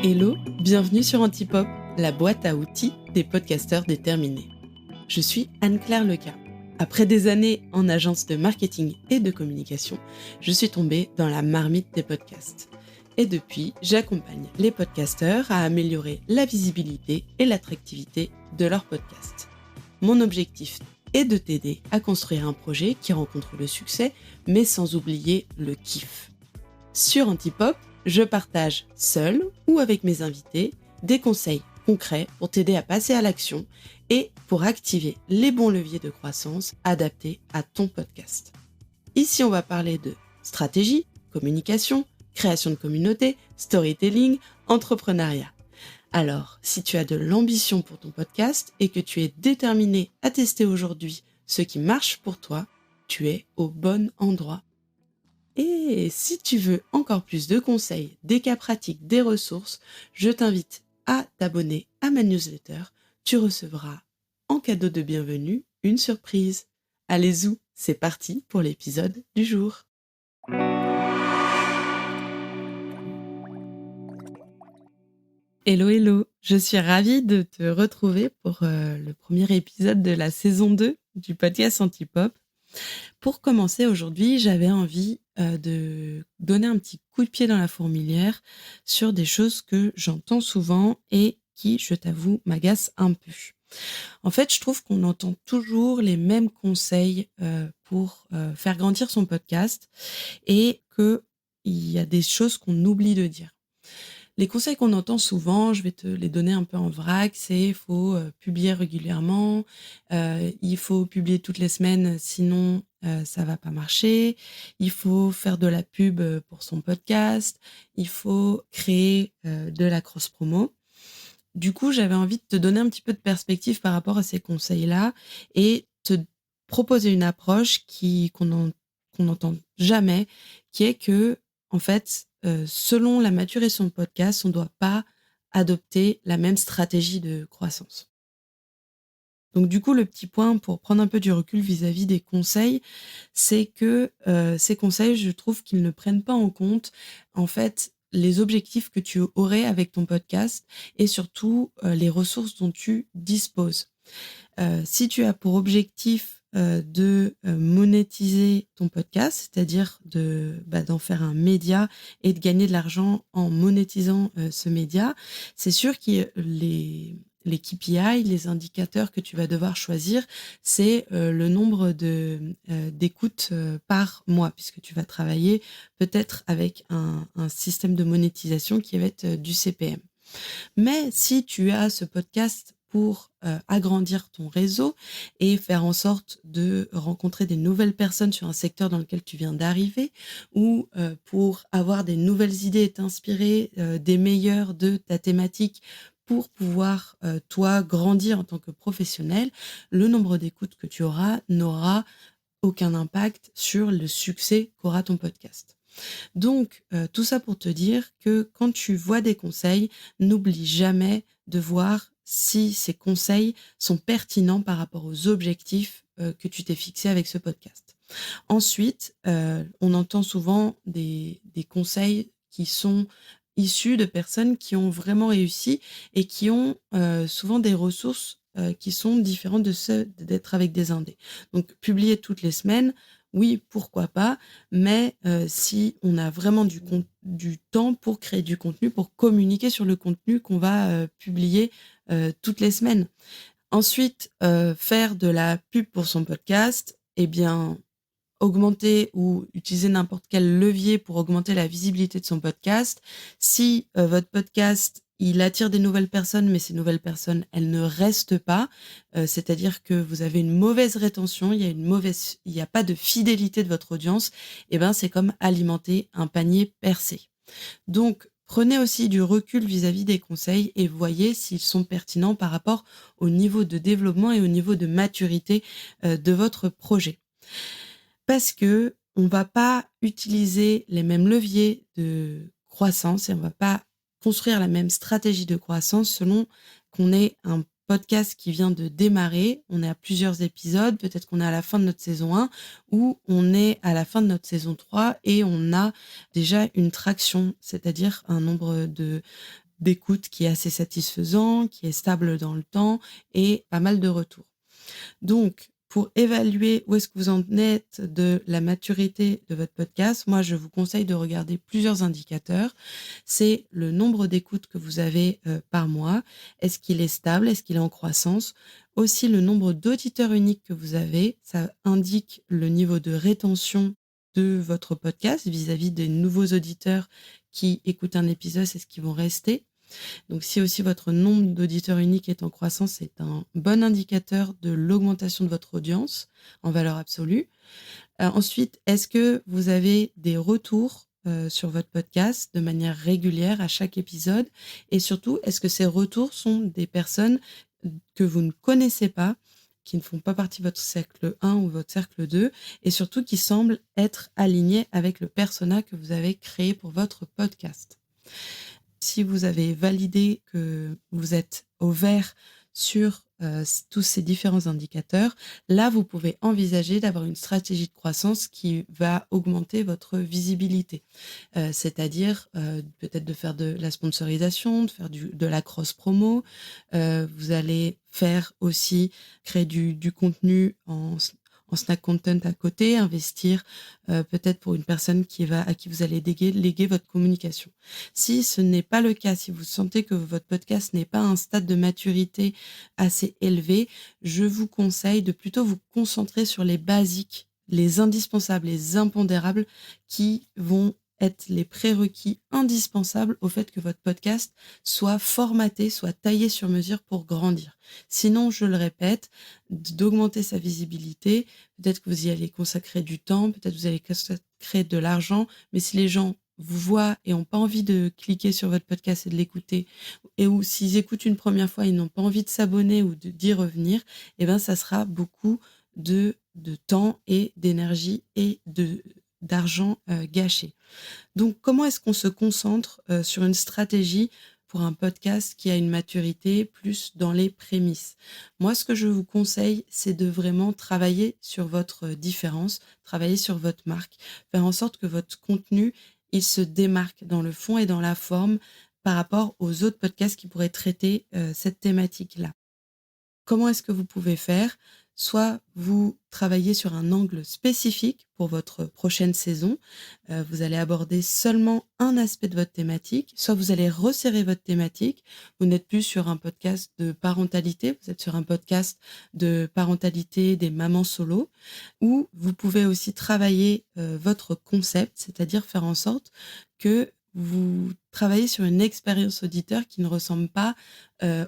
Hello, bienvenue sur Antipop, la boîte à outils des podcasteurs déterminés. Je suis Anne-Claire Leca. Après des années en agence de marketing et de communication, je suis tombée dans la marmite des podcasts. Et depuis, j'accompagne les podcasteurs à améliorer la visibilité et l'attractivité de leurs podcasts. Mon objectif est de t'aider à construire un projet qui rencontre le succès, mais sans oublier le kiff. Sur Antipop, je partage seul ou avec mes invités des conseils concrets pour t'aider à passer à l'action et pour activer les bons leviers de croissance adaptés à ton podcast. Ici, on va parler de stratégie, communication, création de communauté, storytelling, entrepreneuriat. Alors, si tu as de l'ambition pour ton podcast et que tu es déterminé à tester aujourd'hui ce qui marche pour toi, tu es au bon endroit. Et si tu veux encore plus de conseils, des cas pratiques, des ressources, je t'invite à t'abonner à ma newsletter. Tu recevras en cadeau de bienvenue une surprise. Allez zou, c'est parti pour l'épisode du jour. Hello, hello, je suis ravie de te retrouver pour le premier épisode de la saison 2 du podcast Antipop. Pour commencer aujourd'hui, j'avais envie de donner un petit coup de pied dans la fourmilière sur des choses que j'entends souvent et qui, je t'avoue, m'agacent un peu. En fait, je trouve qu'on entend toujours les mêmes conseils pour faire grandir son podcast et qu'il y a des choses qu'on oublie de dire. Les conseils qu'on entend souvent, je vais te les donner un peu en vrac, c'est il faut publier régulièrement, il faut publier toutes les semaines, sinon ça va pas marcher, il faut faire de la pub pour son podcast, il faut créer de la cross-promo. Du coup, j'avais envie de te donner un petit peu de perspective par rapport à ces conseils-là et te proposer une approche qu'on n'entend jamais, qui est que, en fait, selon la maturité de son podcast, on ne doit pas adopter la même stratégie de croissance. Donc du coup, le petit point pour prendre un peu du recul vis-à-vis des conseils, c'est que ces conseils, je trouve qu'ils ne prennent pas en compte, en fait, les objectifs que tu aurais avec ton podcast et surtout les ressources dont tu disposes. Si tu as pour objectif de monétiser ton podcast, c'est-à-dire d'en faire un média et de gagner de l'argent en monétisant ce média, c'est sûr que les KPI, les indicateurs que tu vas devoir choisir, c'est le nombre d'écoutes par mois, puisque tu vas travailler peut-être avec un système de monétisation qui va être du CPM. Mais si tu as ce podcast pour agrandir ton réseau et faire en sorte de rencontrer des nouvelles personnes sur un secteur dans lequel tu viens d'arriver ou pour avoir des nouvelles idées et t'inspirer des meilleurs de ta thématique pour pouvoir, toi, grandir en tant que professionnel, le nombre d'écoutes que tu auras n'aura aucun impact sur le succès qu'aura ton podcast. Donc, tout ça pour te dire que quand tu vois des conseils, n'oublie jamais de voir si ces conseils sont pertinents par rapport aux objectifs que tu t'es fixés avec ce podcast. Ensuite, on entend souvent des conseils qui sont issus de personnes qui ont vraiment réussi et qui ont souvent des ressources qui sont différentes de ceux d'être avec des indés. Donc, publier toutes les semaines, oui, pourquoi pas, mais si on a vraiment du temps pour créer du contenu, pour communiquer sur le contenu qu'on va publier toutes les semaines. Ensuite, faire de la pub pour son podcast, eh bien, augmenter ou utiliser n'importe quel levier pour augmenter la visibilité de son podcast. Si votre podcast, il attire des nouvelles personnes, mais ces nouvelles personnes, elles ne restent pas, c'est-à-dire que vous avez une mauvaise rétention, il y a pas de fidélité de votre audience, et ben c'est comme alimenter un panier percé. Donc, prenez aussi du recul vis-à-vis des conseils et voyez s'ils sont pertinents par rapport au niveau de développement et au niveau de maturité de votre projet. Parce que on va pas utiliser les mêmes leviers de croissance et on va pas construire la même stratégie de croissance selon qu'on ait un podcast qui vient de démarrer, on est à plusieurs épisodes, peut-être qu'on est à la fin de notre saison 1 ou on est à la fin de notre saison 3 et on a déjà une traction, c'est-à-dire un nombre d'écoute qui est assez satisfaisant, qui est stable dans le temps et pas mal de retours. Donc, pour évaluer où est-ce que vous en êtes de la maturité de votre podcast, moi, je vous conseille de regarder plusieurs indicateurs. C'est le nombre d'écoutes que vous avez par mois. Est-ce qu'il est stable? Est-ce qu'il est en croissance? Aussi, le nombre d'auditeurs uniques que vous avez. Ça indique le niveau de rétention de votre podcast vis-à-vis des nouveaux auditeurs qui écoutent un épisode, c'est ce qui vont rester. Donc, si aussi votre nombre d'auditeurs uniques est en croissance, c'est un bon indicateur de l'augmentation de votre audience en valeur absolue. Ensuite, est-ce que vous avez des retours sur votre podcast de manière régulière à chaque épisode? Et surtout, est-ce que ces retours sont des personnes que vous ne connaissez pas, qui ne font pas partie de votre cercle 1 ou votre cercle 2, et surtout qui semblent être alignés avec le persona que vous avez créé pour votre podcast? Si vous avez validé que vous êtes au vert sur tous ces différents indicateurs, là, vous pouvez envisager d'avoir une stratégie de croissance qui va augmenter votre visibilité. C'est-à-dire peut-être de faire de la sponsorisation, de faire de la cross-promo. Vous allez faire aussi créer du contenu en snack content à côté, investir peut-être pour une personne à qui vous allez léguer votre communication. Si ce n'est pas le cas, si vous sentez que votre podcast n'est pas à un stade de maturité assez élevé, je vous conseille de plutôt vous concentrer sur les basiques, les indispensables, les impondérables qui vont être les prérequis indispensables au fait que votre podcast soit formaté, soit taillé sur mesure pour grandir. Sinon, je le répète, d'augmenter sa visibilité, peut-être que vous y allez consacrer du temps, peut-être que vous allez consacrer de l'argent, mais si les gens vous voient et n'ont pas envie de cliquer sur votre podcast et de l'écouter, ou s'ils écoutent une première fois, ils n'ont pas envie de s'abonner ou d'y revenir, eh ben, ça sera beaucoup de temps et d'énergie et d'argent gâché. Donc, comment est-ce qu'on se concentre sur une stratégie pour un podcast qui a une maturité plus dans les prémices? Moi, ce que je vous conseille, c'est de vraiment travailler sur votre différence, travailler sur votre marque, faire en sorte que votre contenu, il se démarque dans le fond et dans la forme par rapport aux autres podcasts qui pourraient traiter cette thématique-là. Comment est-ce que vous pouvez faire? Soit vous travaillez sur un angle spécifique pour votre prochaine saison, vous allez aborder seulement un aspect de votre thématique, soit vous allez resserrer votre thématique. Vous n'êtes plus sur un podcast de parentalité, vous êtes sur un podcast de parentalité des mamans solo, ou vous pouvez aussi travailler votre concept, c'est-à-dire faire en sorte que vous travaillez sur une expérience auditeur qui ne ressemble pas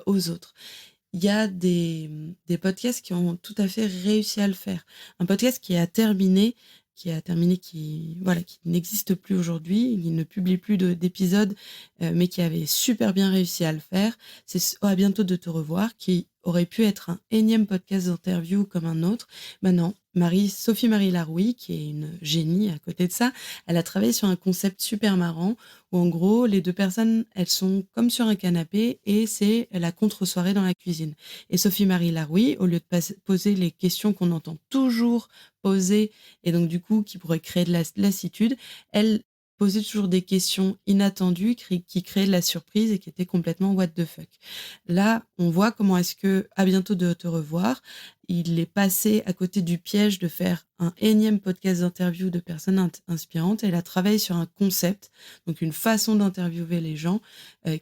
aux autres. Il y a des podcasts qui ont tout à fait réussi à le faire. Un podcast qui n'existe plus aujourd'hui, il ne publie plus d'épisodes, mais qui avait super bien réussi à le faire. C'est À bientôt de te revoir, qui aurait pu être un énième podcast d'interview comme un autre. Non, Sophie Marie Larouille, qui est une génie à côté de ça, elle a travaillé sur un concept super marrant où en gros, les deux personnes, elles sont comme sur un canapé et c'est la contre-soirée dans la cuisine. Et Sophie Marie Larouille, au lieu de poser les questions qu'on entend toujours poser et donc du coup qui pourraient créer de la lassitude, elle posait toujours des questions inattendues qui créaient de la surprise et qui étaient complètement what the fuck. Là, on voit comment est-ce que À bientôt de te revoir, il est passé à côté du piège de faire un énième podcast d'interview de personnes inspirantes. Elle a travaillé sur un concept, donc une façon d'interviewer les gens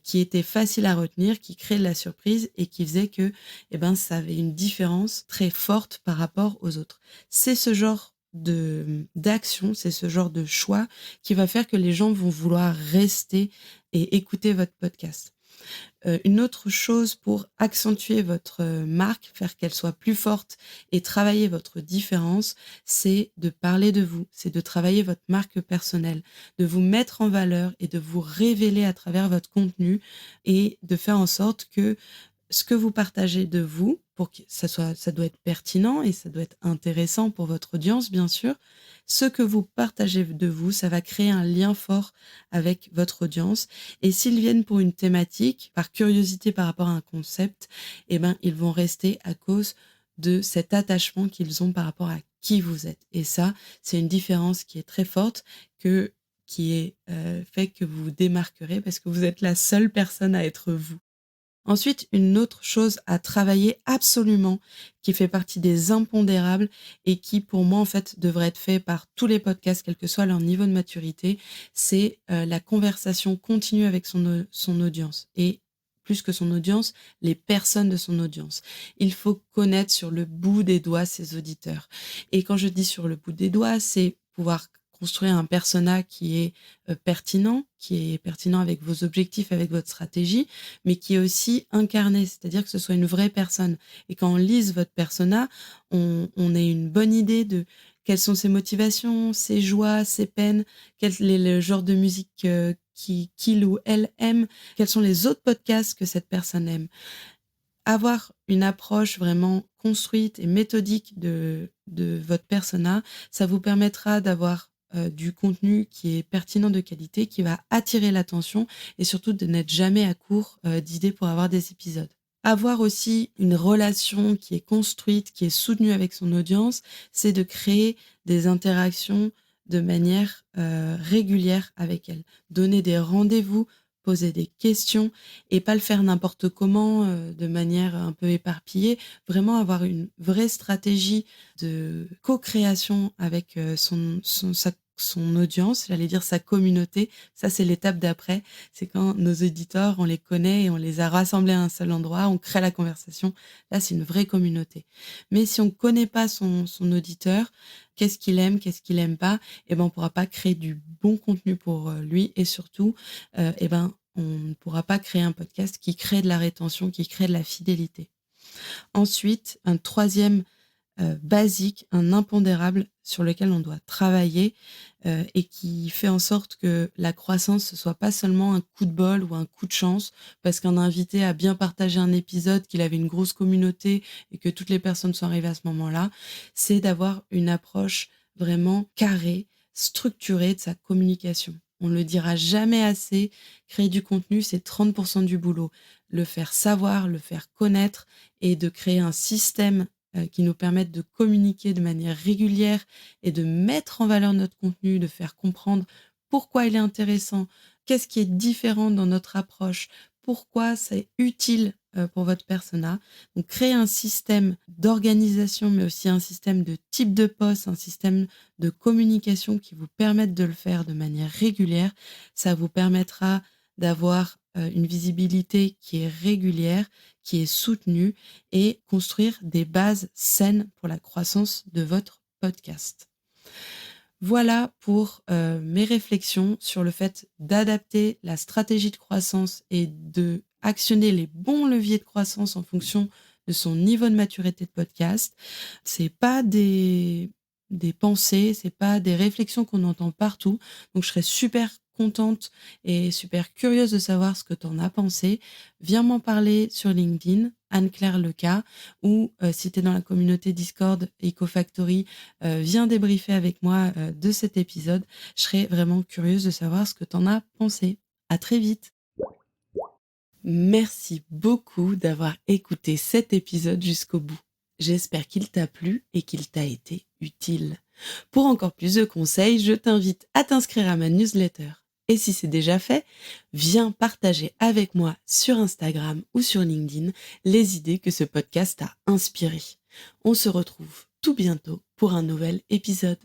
qui était facile à retenir, qui créait de la surprise et qui faisait que ça avait une différence très forte par rapport aux autres. C'est ce genre d'action, c'est ce genre de choix qui va faire que les gens vont vouloir rester et écouter votre podcast. Une autre chose pour accentuer votre marque, faire qu'elle soit plus forte et travailler votre différence, c'est de parler de vous, c'est de travailler votre marque personnelle, de vous mettre en valeur et de vous révéler à travers votre contenu et de faire en sorte que ce que vous partagez de vous, pour que ça doit être pertinent et ça doit être intéressant pour votre audience, bien sûr. Ce que vous partagez de vous, ça va créer un lien fort avec votre audience. Et s'ils viennent pour une thématique, par curiosité par rapport à un concept, ils vont rester à cause de cet attachement qu'ils ont par rapport à qui vous êtes. Et ça, c'est une différence qui est très forte qui fait que vous vous démarquerez parce que vous êtes la seule personne à être vous. Ensuite, une autre chose à travailler absolument, qui fait partie des impondérables et qui, pour moi, en fait, devrait être fait par tous les podcasts, quel que soit leur niveau de maturité, c'est la conversation continue avec son audience. Et plus que son audience, les personnes de son audience. Il faut connaître sur le bout des doigts ses auditeurs. Et quand je dis sur le bout des doigts, c'est pouvoir construire un persona qui est pertinent avec vos objectifs, avec votre stratégie, mais qui est aussi incarné, c'est-à-dire que ce soit une vraie personne. Et quand on lise votre persona, on ait une bonne idée de quelles sont ses motivations, ses joies, ses peines, quel est le genre de musique qu'il ou elle aime, quels sont les autres podcasts que cette personne aime. Avoir une approche vraiment construite et méthodique de votre persona, ça vous permettra d'avoir du contenu qui est pertinent de qualité, qui va attirer l'attention et surtout de n'être jamais à court d'idées pour avoir des épisodes. Avoir aussi une relation qui est construite, qui est soutenue avec son audience, c'est de créer des interactions de manière régulière avec elle. Donner des rendez-vous, poser des questions et pas le faire n'importe comment, de manière un peu éparpillée. Vraiment avoir une vraie stratégie de co-création avec son audience, j'allais dire sa communauté. Ça, c'est l'étape d'après. C'est quand nos auditeurs, on les connaît et on les a rassemblés à un seul endroit, on crée la conversation. Là, c'est une vraie communauté. Mais si on ne connaît pas son auditeur, qu'est-ce qu'il aime, qu'est-ce qu'il aime pas, eh ben, on pourra pas créer du bon contenu pour lui et surtout, eh ben, on ne pourra pas créer un podcast qui crée de la rétention, qui crée de la fidélité. Ensuite, un troisième basique, un impondérable sur lequel on doit travailler et qui fait en sorte que la croissance, ne soit pas seulement un coup de bol ou un coup de chance, parce qu'un invité a bien partagé un épisode, qu'il avait une grosse communauté et que toutes les personnes sont arrivées à ce moment-là, c'est d'avoir une approche vraiment carrée, structurée de sa communication. On ne le dira jamais assez, créer du contenu, c'est 30% du boulot. Le faire savoir, le faire connaître et de créer un système qui nous permette de communiquer de manière régulière et de mettre en valeur notre contenu, de faire comprendre pourquoi il est intéressant, qu'est-ce qui est différent dans notre approche, pourquoi c'est utile pour votre persona. Donc, créer un système d'organisation, mais aussi un système de type de poste, un système de communication qui vous permette de le faire de manière régulière. Ça vous permettra d'avoir une visibilité qui est régulière, qui est soutenue et construire des bases saines pour la croissance de votre podcast. Voilà pour mes réflexions sur le fait d'adapter la stratégie de croissance et de actionner les bons leviers de croissance en fonction de son niveau de maturité de podcast. C'est pas des pensées, c'est pas des réflexions qu'on entend partout. Donc, je serais super contente et super curieuse de savoir ce que tu en as pensé. Viens m'en parler sur LinkedIn, Anne-Claire Leca, ou si tu es dans la communauté Discord EcoFactory, viens débriefer avec moi de cet épisode. Je serais vraiment curieuse de savoir ce que tu en as pensé. À très vite. Merci beaucoup d'avoir écouté cet épisode jusqu'au bout. J'espère qu'il t'a plu et qu'il t'a été utile. Pour encore plus de conseils, je t'invite à t'inscrire à ma newsletter. Et si c'est déjà fait, viens partager avec moi sur Instagram ou sur LinkedIn les idées que ce podcast t'a inspirées. On se retrouve tout bientôt pour un nouvel épisode.